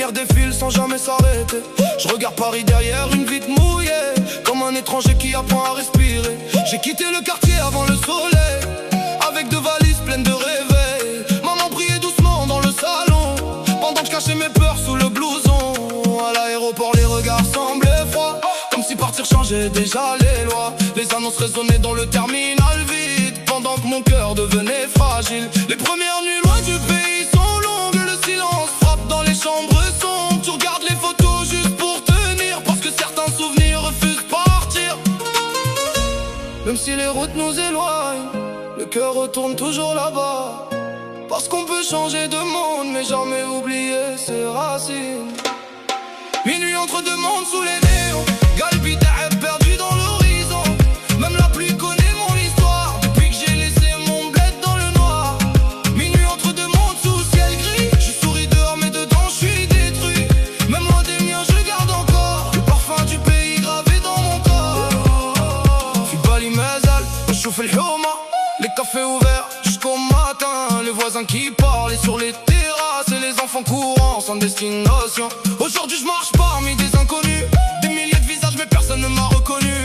lumière défile sans jamais s'arrêter. Je regarde Paris derrière une vitre mouillée, comme un étranger qui apprend à respirer. J'ai quitté le quartier avant le soleil, avec deux valises pleines de réveil. Maman priait doucement dans le salon, pendant que je cachais mes peurs sous le blouson. À l'aéroport les regards semblaient froids, comme si partir changeait déjà les lois. Les annonces résonnaient dans le terminal vide, pendant que mon cœur devenait fragile. Les premières nuits loin du pays sont longues, le silence frappe dans les chambres sombres. Tu regardes les photos juste pour tenir, parce que certains souvenirs refusent de partir. Même si les routes nous éloignent, le cœur retourne toujours là-bas. Parce qu'on peut changer de monde, mais jamais oublier ses racines. Minuit entre deux mondes sous les néons, Galbi Ta'eb perdu dans l'horizon. Même la pluie connaît mon histoire, depuis que j'ai laissé mon bled dans le noir. Minuit entre deux mondes sous ciel gris, je souris dehors mais dedans je suis détruit. Même loin des miens je garde encore le parfum du pays gravé dans mon corps. في بالي مازال نشوف الحومة, les cafés ouverts jusqu'au matin, les voisins qui parlent sur les terrasses et les enfants courant sans destination. Aujourd'hui je marche parmi des inconnus, des milliers de visages mais personne ne m'a reconnu.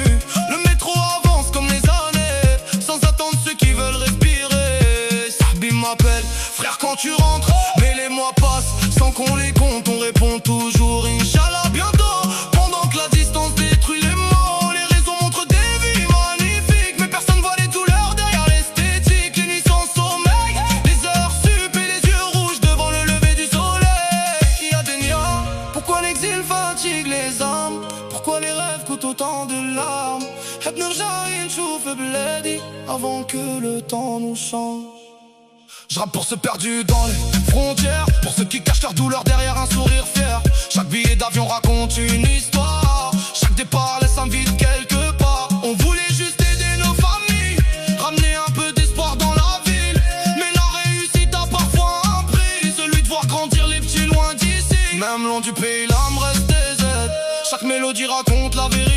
Le métro avance comme les années, sans attendre ceux qui veulent respirer. Sahbi m'appelle, frère quand tu rentres, mais les mois passent sans qu'on les compte. On répond toujours Inch'Allah bientôt, pendant que la distance détruit les mots. Les réseaux montrent des vies magnifiques, mais personne voit les douleurs derrière l'esthétique. Les nuits sans sommeil, les heures sup et les yeux rouges devant le lever du soleil. Il y a des niens, pourquoi l'exil fatigue les âmes? Pourquoi les rêves coûtent autant de larmes? حب نرجع نشوف بلادي avant que le temps nous change. Je rappe pour ceux perdus dans les frontières, pour ceux qui cachent leur douleur derrière un sourire fier. Chaque billet d'avion raconte une histoire, chaque départ laisse un vide quelque part. On voulait juste aider nos familles, ramener un peu d'espoir dans la ville. Mais la réussite a parfois un prix, celui de voir grandir les petits loin d'ici. Même loin du pays, là me reste des aides, chaque mélodie raconte la vérité.